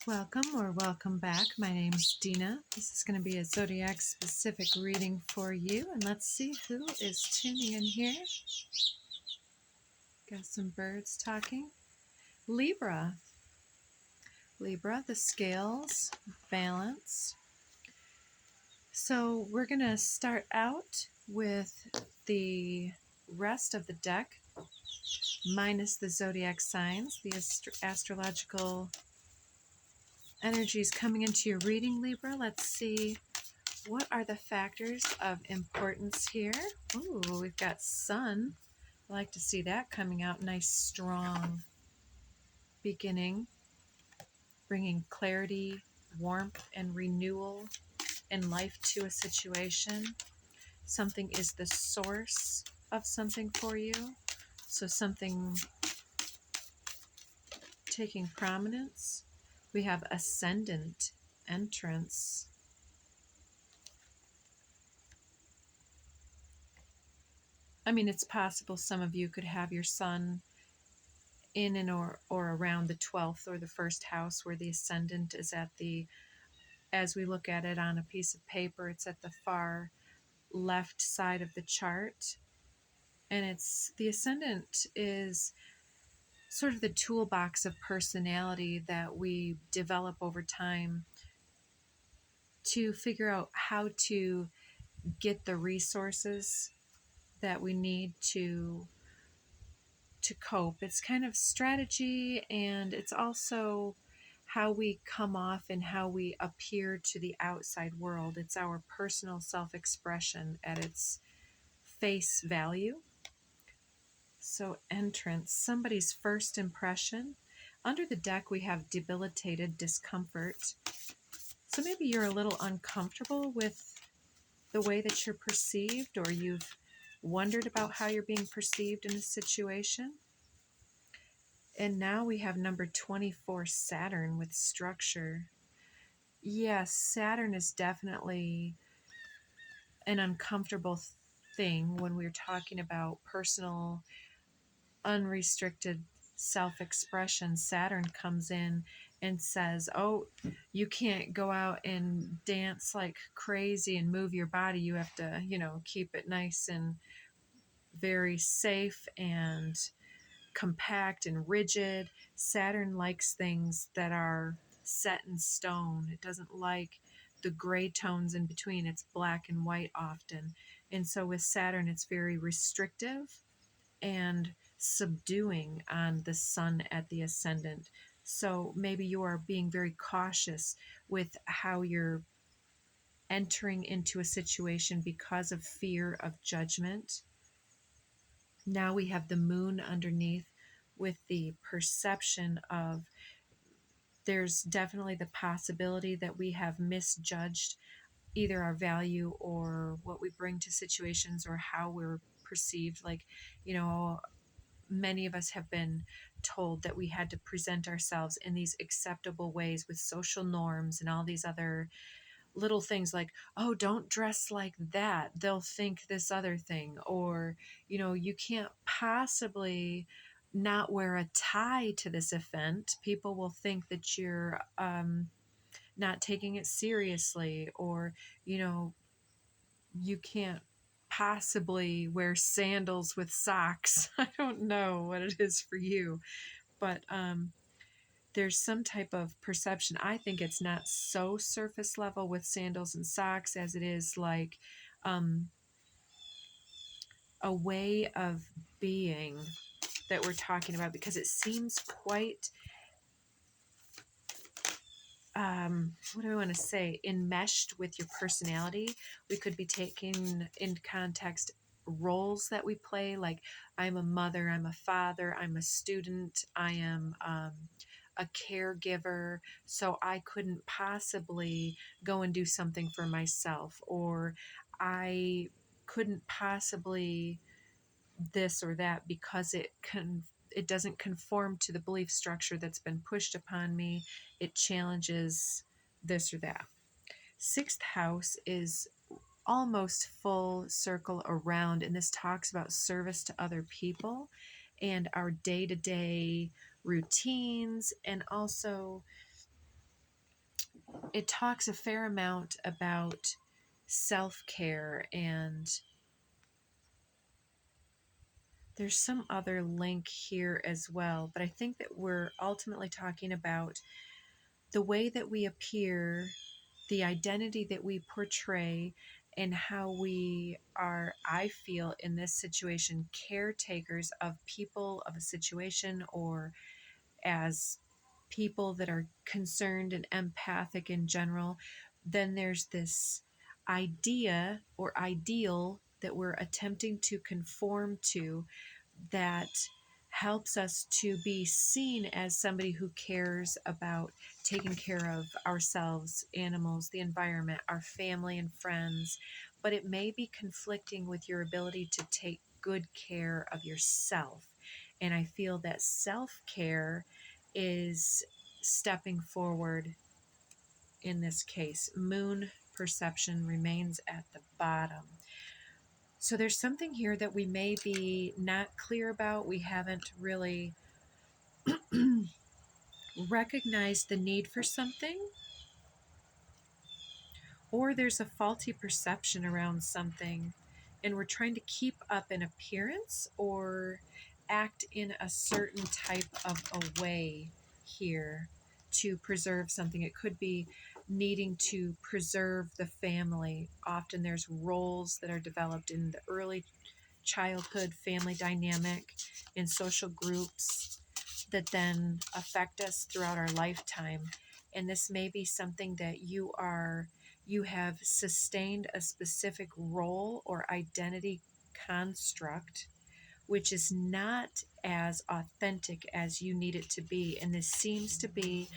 Welcome or welcome back. My name's Dina. This is going to be a zodiac specific reading for you, and let's see who is tuning in here. Got some birds talking. Libra. Libra, the scales, balance. So we're going to start out with the rest of the deck, minus the zodiac signs, the astrological energies coming into your reading, Libra. Let's see. What are the factors of importance here? Ooh, we've got sun. I like to see that coming out. Nice, strong beginning, bringing clarity, warmth, and renewal and life to a situation. Something is the source of something for you. So something taking prominence. We have ascendant, entrance. I mean, it's possible some of you could have your sun in and or around the 12th or the first house, where the ascendant is at the, as we look at it on a piece of paper, it's at the far left side of the chart. And it's, the ascendant is sort of the toolbox of personality that we develop over time to figure out how to get the resources that we need to cope. It's kind of strategy, and it's also how we come off and how we appear to the outside world. It's our personal self-expression at its face value. So entrance, somebody's first impression. Under the deck we have debilitated, discomfort. So maybe you're a little uncomfortable with the way that you're perceived, or you've wondered about how you're being perceived in a situation. And now we have number 24, Saturn, with structure. Yes, Saturn is definitely an uncomfortable thing when we're talking about personal, unrestricted self-expression. Saturn comes in and says, oh, you can't go out and dance like crazy and move your body. You have to, keep it nice and very safe and compact and rigid. Saturn likes things that are set in stone. It doesn't like the gray tones in between. It's black and white often. And so with Saturn, it's very restrictive and subduing on the sun at the ascendant. So maybe you are being very cautious with how you're entering into a situation because of fear of judgment. Now we have the moon underneath with the perception of, there's definitely the possibility that we have misjudged either our value or what we bring to situations or how we're perceived. Like, many of us have been told that we had to present ourselves in these acceptable ways with social norms and all these other little things, like, oh, don't dress like that, they'll think this other thing, or you can't possibly not wear a tie to this event, people will think that you're not taking it seriously, or you can't possibly wear sandals with socks. I don't know what it is for you, but there's some type of perception. I think it's not so surface level with sandals and socks as it is like a way of being that we're talking about, because it seems quite, what do I want to say, enmeshed with your personality. We could be taking in context roles that we play, like I'm a mother, I'm a father, I'm a student, I am a caregiver, so I couldn't possibly go and do something for myself, or I couldn't possibly this or that because it doesn't conform to the belief structure that's been pushed upon me. It challenges this or that. Sixth house is almost full circle around, and this talks about service to other people and our day-to-day routines, and also it talks a fair amount about self-care, and there's some other link here as well, but I think that we're ultimately talking about the way that we appear, the identity that we portray, and how we are, I feel in this situation, caretakers of people, of a situation, or as people that are concerned and empathic in general. Then there's this idea or ideal that we're attempting to conform to, that helps us to be seen as somebody who cares about taking care of ourselves, animals, the environment, our family and friends. But it may be conflicting with your ability to take good care of yourself. And I feel that self-care is stepping forward in this case. Moon perception remains at the bottom. So there's something here that we may be not clear about. We haven't really recognized the need for something, or there's a faulty perception around something, and we're trying to keep up an appearance or act in a certain type of a way here to preserve something. It could be needing to preserve the family. Often there's roles that are developed in the early childhood family dynamic in social groups that then affect us throughout our lifetime. And this may be something that you have sustained a specific role or identity construct, which is not as authentic as you need it to be. And this seems to be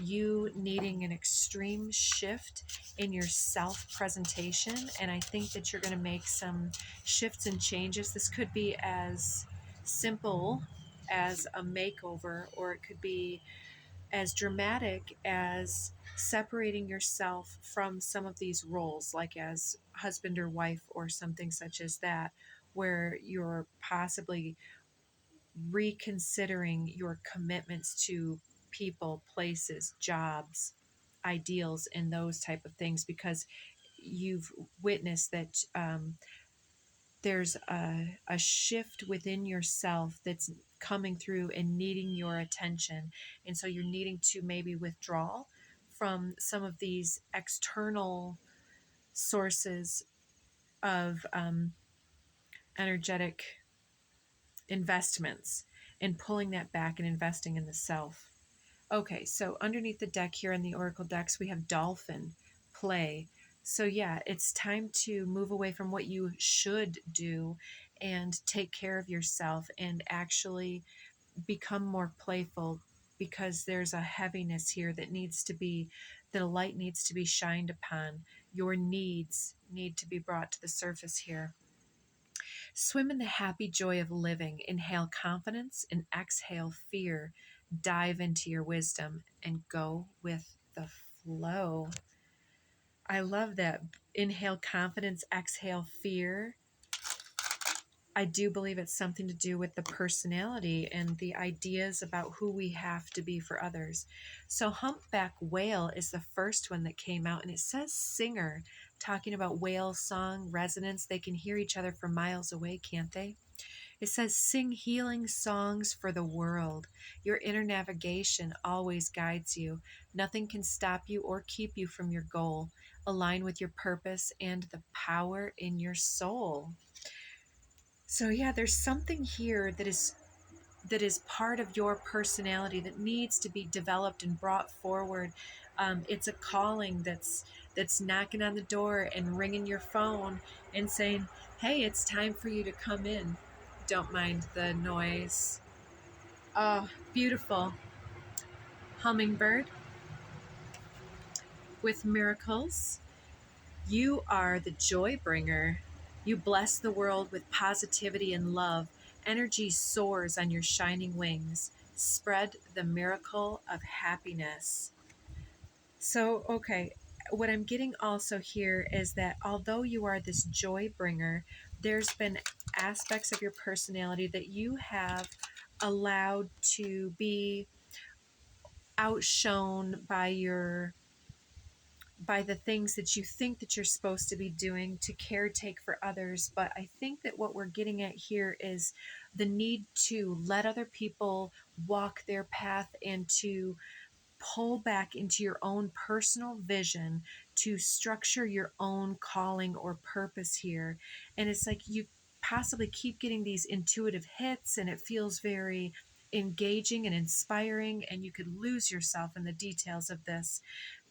you needing an extreme shift in your self-presentation. And I think that you're going to make some shifts and changes. This could be as simple as a makeover, or it could be as dramatic as separating yourself from some of these roles, like as husband or wife or something such as that, where you're possibly reconsidering your commitments to people, places, jobs, ideals, and those type of things, because you've witnessed that there's a shift within yourself that's coming through and needing your attention. And so you're needing to maybe withdraw from some of these external sources of energetic investments, and pulling that back and investing in the self. Okay, so underneath the deck here in the Oracle decks, we have Dolphin, play. So yeah, it's time to move away from what you should do and take care of yourself and actually become more playful, because there's a heaviness here that needs to be, the light needs to be shined upon. Your needs need to be brought to the surface here. Swim in the happy joy of living. Inhale confidence and exhale fear. Dive into your wisdom and go with the flow. I love that. Inhale confidence, exhale fear. I do believe it's something to do with the personality and the ideas about who we have to be for others. So humpback whale is the first one that came out, and it says singer, talking about whale song resonance. They can hear each other from miles away, can't they? It says sing healing songs for the world. Your inner navigation always guides you. Nothing can stop you or keep you from your goal. Align with your purpose and the power in your soul. So yeah, there's something here that is part of your personality that needs to be developed and brought forward. It's a calling that's knocking on the door and ringing your phone and saying, "Hey, it's time for you to come in." Don't mind the noise. Oh, beautiful hummingbird with miracles. You are the joy bringer. You bless the world with positivity and love. Energy soars on your shining wings. Spread the miracle of happiness. So, okay, what I'm getting also here is that although you are this joy bringer, there's been aspects of your personality that you have allowed to be outshone by your by the things that you think that you're supposed to be doing to caretake for others. But I think that what we're getting at here is the need to let other people walk their path and to pull back into your own personal vision to structure your own calling or purpose here. And it's like you possibly keep getting these intuitive hits, and it feels very engaging and inspiring, and you could lose yourself in the details of this,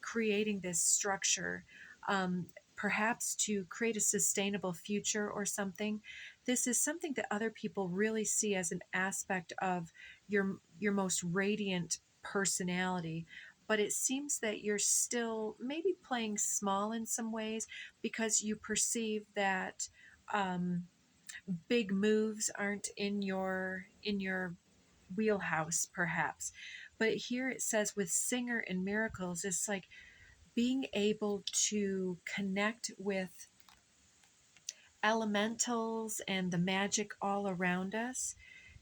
creating this structure. Perhaps to create a sustainable future or something. This is something that other people really see as an aspect of your most radiant personality. But it seems that you're still maybe playing small in some ways because you perceive that um, big moves aren't in your wheelhouse, perhaps. But here it says with Singer and Miracles, it's like being able to connect with elementals and the magic all around us.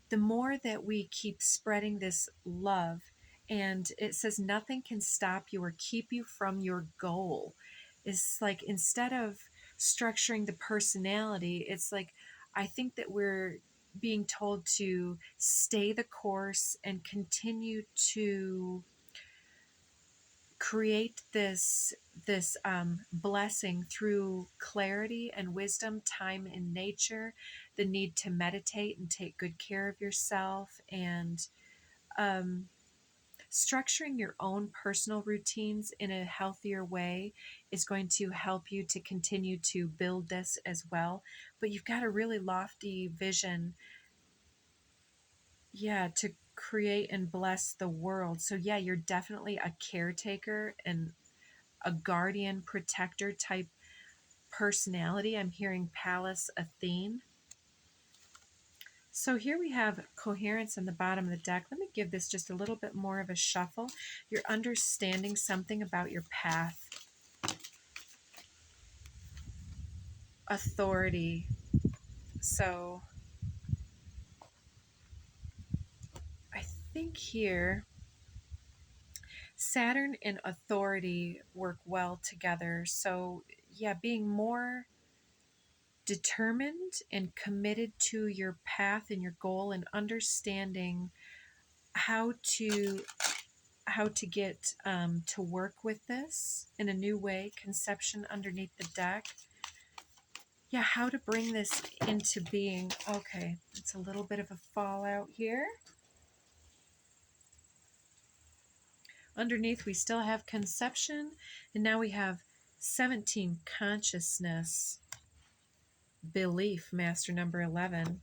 The more that we keep spreading this love, and it says nothing can stop you or keep you from your goal. It's like instead of structuring the personality, it's like I think that we're being told to stay the course and continue to create this blessing through clarity and wisdom, time in nature, the need to meditate and take good care of yourself, and um, structuring your own personal routines in a healthier way is going to help you to continue to build this as well. But you've got a really lofty vision, yeah, to create and bless the world. So yeah, you're definitely a caretaker and a guardian protector type personality. I'm hearing Palace Athene. So here we have coherence in the bottom of the deck. Let me give this just a little bit more of a shuffle. You're understanding something about your path. Authority. So I think here Saturn and authority work well together. So yeah, being more determined and committed to your path and your goal, and understanding how to get to work with this in a new way. Conception underneath the deck. Yeah, how to bring this into being. Okay, it's a little bit of a fallout here. Underneath we still have conception, and now we have 17 consciousness, belief, master number 11,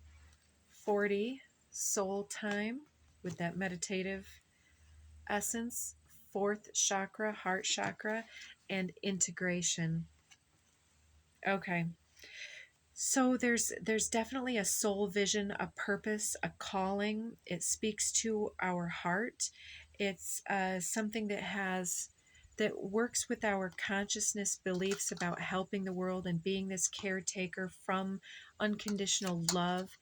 40 soul time with that meditative essence, fourth chakra, heart chakra, and integration. Okay. So there's definitely a soul vision, a purpose, a calling. It speaks to our heart. It's something that works with our consciousness beliefs about helping the world and being this caretaker from unconditional love.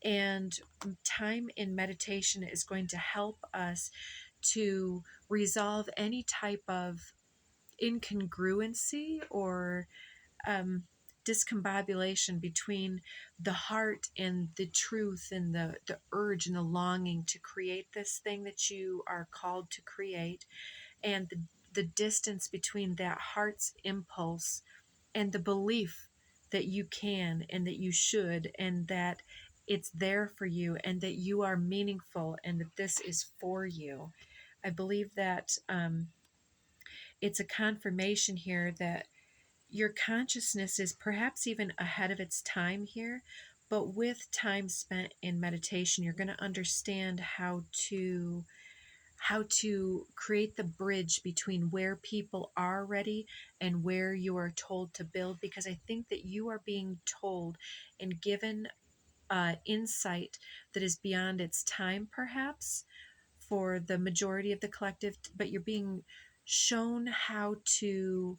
And time in meditation is going to help us to resolve any type of incongruency or um, discombobulation between the heart and the truth and the urge and the longing to create this thing that you are called to create, and the distance between that heart's impulse and the belief that you can and that you should and that it's there for you and that you are meaningful and that this is for you. I believe that it's a confirmation here that your consciousness is perhaps even ahead of its time here, but with time spent in meditation, you're going to understand how to create the bridge between where people are ready and where you are told to build, because I think that you are being told and given insight that is beyond its time, perhaps for the majority of the collective, but you're being shown how to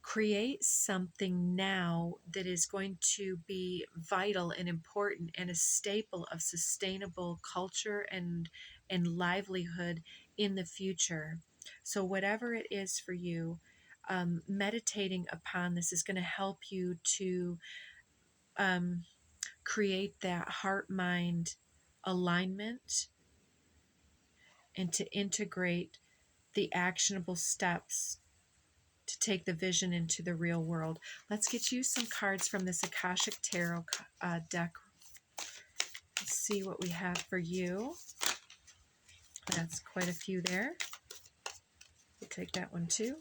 create something now that is going to be vital and important and a staple of sustainable culture and livelihood in the future. So whatever it is for you, meditating upon this is going to help you to create that heart-mind alignment and to integrate the actionable steps to take the vision into the real world. Let's get you some cards from this Akashic Tarot deck. Let's see what we have for you. That's quite a few there. We'll take that one too.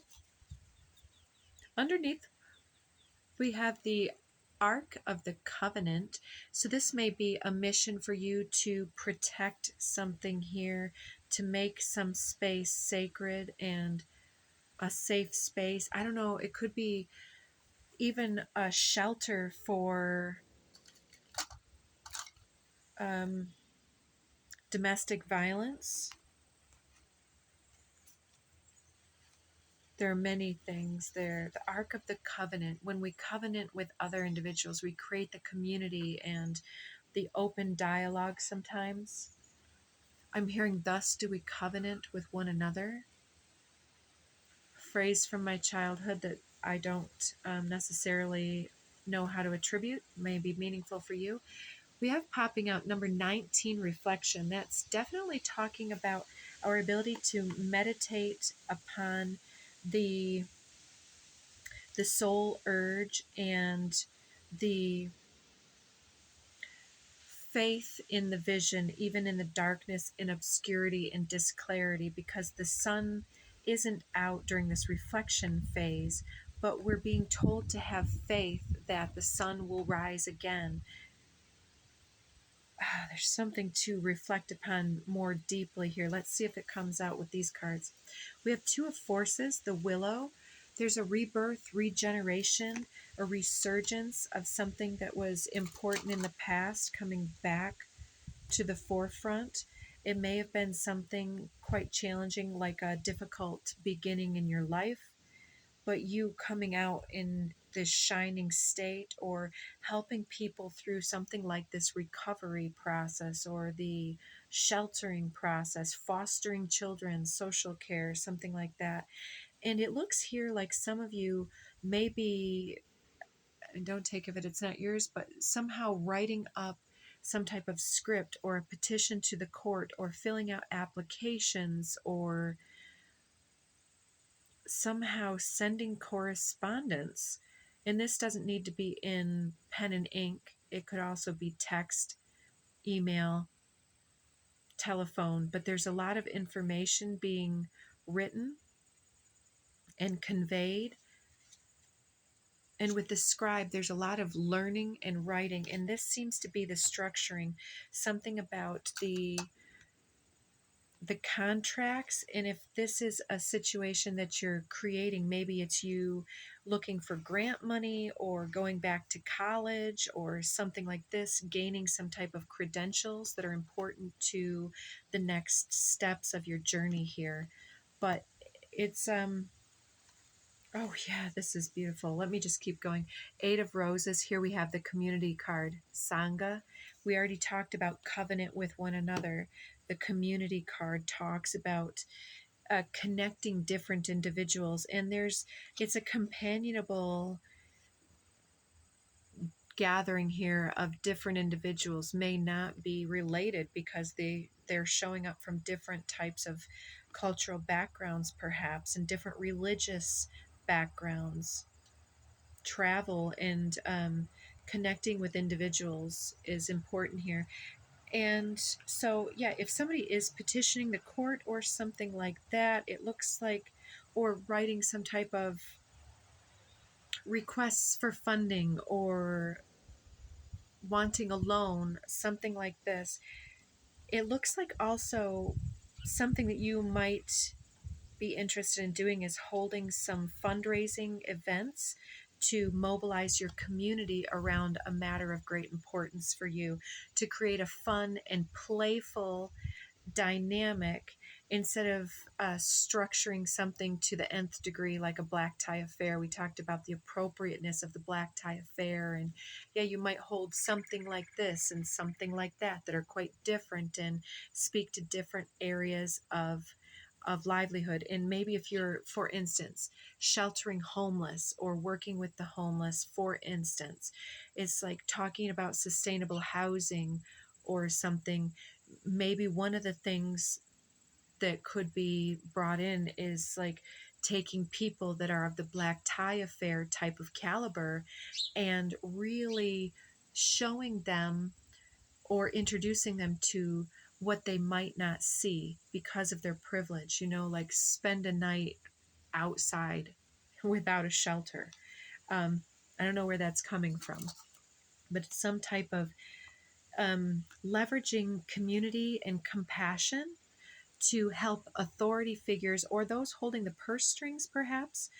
Underneath, we have the Ark of the Covenant. So this may be a mission for you to protect something here, to make some space sacred and a safe space. I don't know, it could be even a shelter for domestic violence. There are many things there. The Ark of the Covenant. When we covenant with other individuals, we create the community and the open dialogue sometimes. I'm hearing, thus do we covenant with one another. A phrase from my childhood that I don't necessarily know how to attribute, may be meaningful for you. We have popping out number 19, reflection. That's definitely talking about our ability to meditate upon the soul urge and the faith in the vision, even in the darkness, in obscurity and disclarity, because the sun isn't out during this reflection phase, but we're being told to have faith that the sun will rise again. There's something to reflect upon more deeply here. Let's see if it comes out with these cards. We have Two of Forces, the Willow. There's a rebirth, regeneration, a resurgence of something that was important in the past coming back to the forefront. It may have been something quite challenging, like a difficult beginning in your life, but you coming out in this shining state or helping people through something like this recovery process or the sheltering process, fostering children, social care, something like that. And it looks here like some of you may be, and don't take of it, it's not yours, but somehow writing up some type of script or a petition to the court or filling out applications or somehow sending correspondence. And this doesn't need to be in pen and ink. It could also be text, email, telephone, but there's a lot of information being written and conveyed. And with the scribe, there's a lot of learning and writing, and this seems to be the structuring, something about the contracts. And if this is a situation that you're creating, maybe it's you looking for grant money or going back to college or something like this, gaining some type of credentials that are important to the next steps of your journey here. But it's oh yeah, this is beautiful. Let me just keep going. Eight of Roses. Here we have the community card, Sangha. We already talked about covenant with one another. The community card talks about connecting different individuals, and it's a companionable gathering here of different individuals. May not be related because they're showing up from different types of cultural backgrounds, perhaps, and different religious backgrounds. Travel and connecting with individuals is important here. And so, yeah, if somebody is petitioning the court or something like that, it looks like, or writing some type of requests for funding or wanting a loan, something like this, it looks like also something that you might be interested in doing is holding some fundraising events to mobilize your community around a matter of great importance for you, to create a fun and playful dynamic instead of structuring something to the nth degree like a black tie affair. We talked about the appropriateness of the black tie affair, and yeah, you might hold something like this and something like that that are quite different and speak to different areas of of livelihood. And maybe if you're, for instance, sheltering homeless or working with the homeless, for instance, it's like talking about sustainable housing or something. Maybe one of the things that could be brought in is like taking people that are of the black tie affair type of caliber and really showing them or introducing them to what they might not see because of their privilege, like spend a night outside without a shelter. I don't know where that's coming from, but it's some type of leveraging community and compassion to help authority figures or those holding the purse strings, perhaps,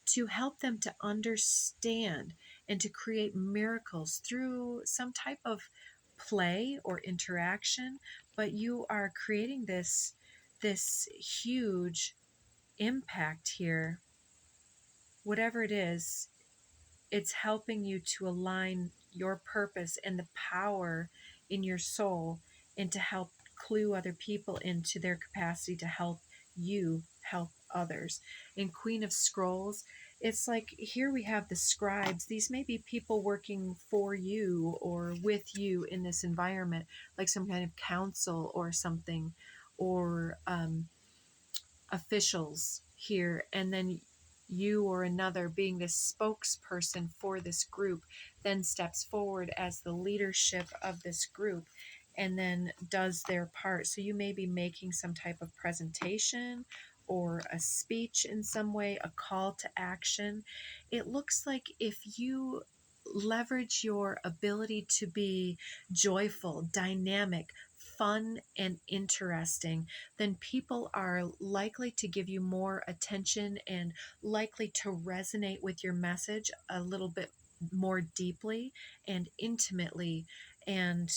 to help them to understand and to create miracles through some type of play or interaction. But you are creating this huge impact here. Whatever it is, it's helping you to align your purpose and the power in your soul and to help clue other people into their capacity to help you help others. In Queen of Scrolls, it's like here we have the scribes. These may be people working for you or with you in this environment, like some kind of council or something, or officials here, and then you or another being this spokesperson for this group then steps forward as the leadership of this group and then does their part. So you may be making some type of presentation or a speech in some way, a call to action. It looks like if you leverage your ability to be joyful, dynamic, fun, and interesting, then people are likely to give you more attention and likely to resonate with your message a little bit more deeply and intimately. And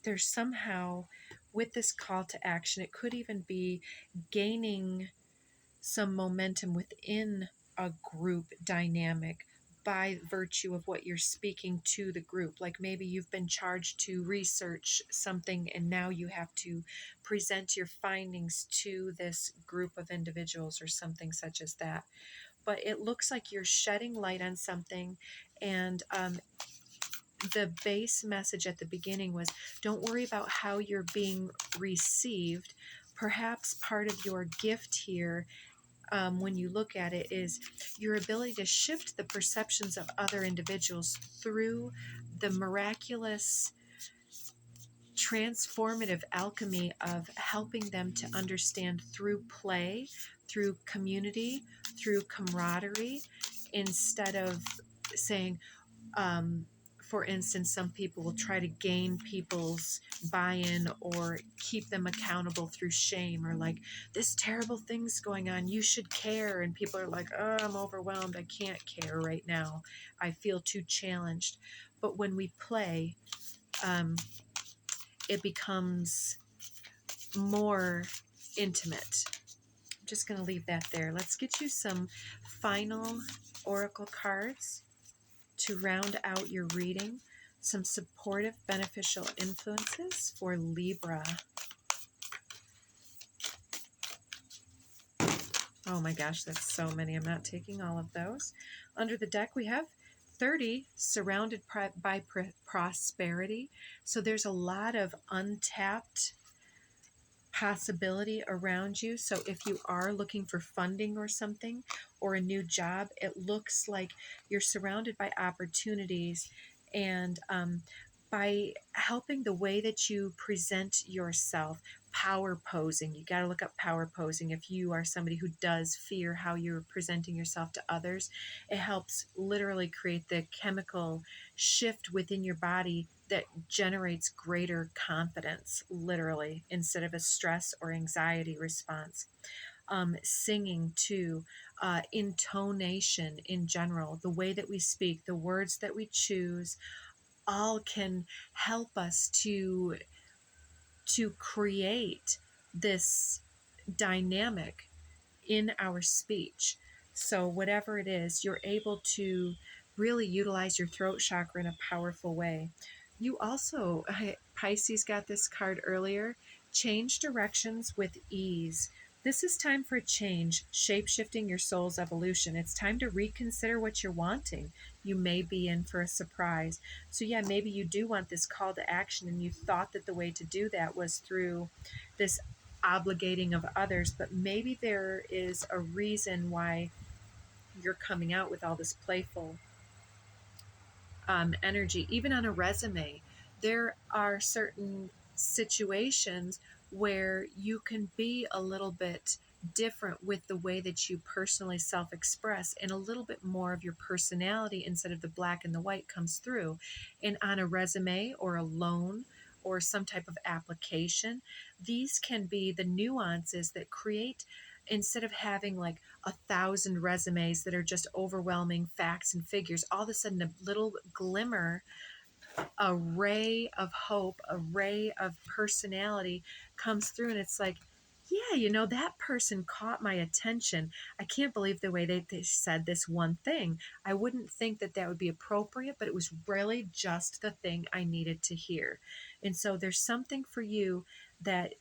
there's somehow, with this call to action, it could even be gaining some momentum within a group dynamic by virtue of what you're speaking to the group. Like maybe you've been charged to research something and now you have to present your findings to this group of individuals or something such as that. But it looks like you're shedding light on something. And the base message at the beginning was, don't worry about how you're being received. Perhaps part of your gift here, when you look at it, is your ability to shift the perceptions of other individuals through the miraculous transformative alchemy of helping them to understand through play, through community, through camaraderie, instead of saying, for instance, some people will try to gain people's buy-in or keep them accountable through shame, or like, this terrible thing's going on, you should care. And people are like, oh, I'm overwhelmed, I can't care right now, I feel too challenged. But when we play, it becomes more intimate. I'm just going to leave that there. Let's get you some final oracle cards to round out your reading. Some supportive, beneficial influences for Libra. Oh my gosh, that's so many. I'm not taking all of those. Under the deck, we have 30, surrounded by prosperity. So there's a lot of untapped possibility around you. So if you are looking for funding or something, or a new job, it looks like you're surrounded by opportunities. And by helping the way that you present yourself, power posing, you got to look up power posing if you are somebody who does fear how you're presenting yourself to others. It helps literally create the chemical shift within your body that generates greater confidence, literally, instead of a stress or anxiety response. Singing too, intonation in general, the way that we speak, the words that we choose, all can help us to create this dynamic in our speech. So whatever it is, you're able to really utilize your throat chakra in a powerful way. You also, Pisces got this card earlier, change directions with ease. This is time for a change, shape-shifting your soul's evolution. It's time to reconsider what you're wanting. You may be in for a surprise. So yeah, maybe you do want this call to action, and you thought that the way to do that was through this obligating of others, but maybe there is a reason why you're coming out with all this playful energy. Even on a resume, there are certain situations where you can be a little bit different with the way that you personally self-express, and a little bit more of your personality instead of the black and the white comes through. And on a resume or a loan or some type of application, these can be the nuances that create, instead of having like 1,000 resumes that are just overwhelming facts and figures, all of a sudden a little glimmer, a ray of hope, a ray of personality comes through, and it's like, yeah, you know, that person caught my attention. I can't believe the way they said this one thing. I wouldn't think that that would be appropriate, but it was really just the thing I needed to hear. And so there's something for you that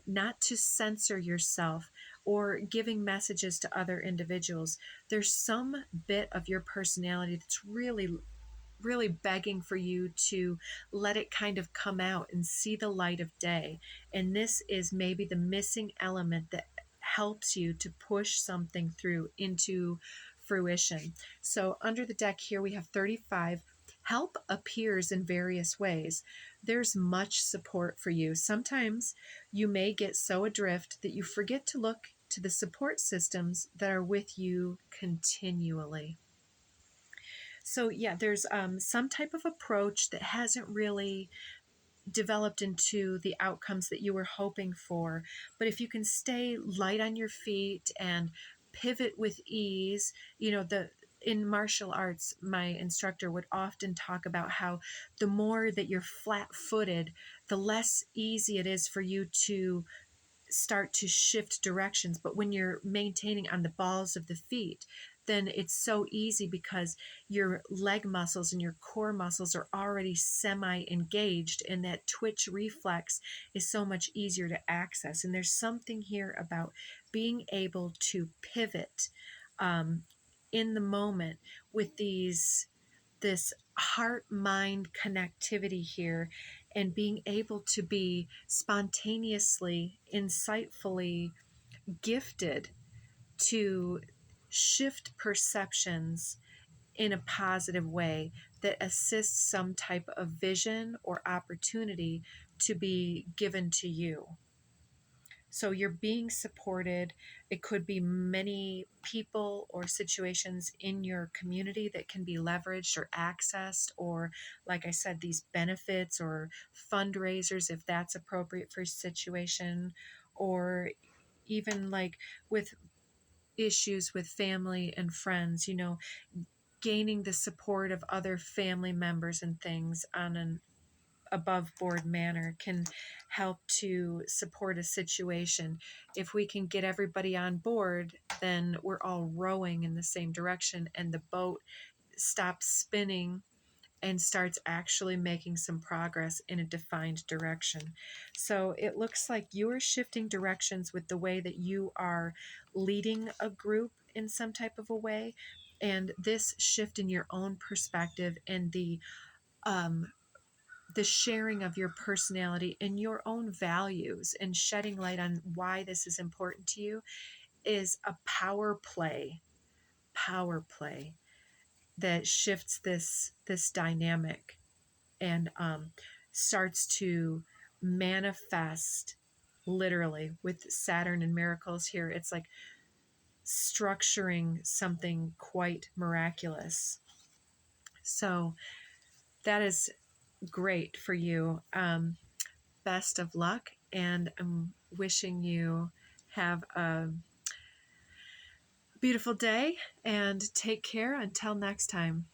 not to censor yourself or giving messages to other individuals. There's some bit of your personality that's really begging for you to let it kind of come out and see the light of day. And this is maybe the missing element that helps you to push something through into fruition. So under the deck here, we have 35. Help appears in various ways. There's much support for you. Sometimes you may get so adrift that you forget to look to the support systems that are with you continually. So yeah, there's some type of approach that hasn't really developed into the outcomes that you were hoping for. But if you can stay light on your feet and pivot with ease, you know, in martial arts, my instructor would often talk about how the more that you're flat-footed, the less easy it is for you to start to shift directions. But when you're maintaining on the balls of the feet, then it's so easy because your leg muscles and your core muscles are already semi-engaged, and that twitch reflex is so much easier to access. And there's something here about being able to pivot in the moment with this heart-mind connectivity here, and being able to be spontaneously, insightfully gifted to shift perceptions in a positive way that assists some type of vision or opportunity to be given to you. So you're being supported. It could be many people or situations in your community that can be leveraged or accessed, or like I said, these benefits or fundraisers, if that's appropriate for a situation, or even like with issues with family and friends, you know, gaining the support of other family members and things on an above board manner can help to support a situation. If we can get everybody on board, then we're all rowing in the same direction, and the boat stops spinning and starts actually making some progress in a defined direction. So it looks like you're shifting directions with the way that you are leading a group in some type of a way. And this shift in your own perspective and the sharing of your personality and your own values and shedding light on why this is important to you is a power play that shifts this dynamic and starts to manifest literally with Saturn and miracles here. It's like structuring something quite miraculous. So that is great for you. Best of luck, and I'm wishing you have a beautiful day, and take care until next time.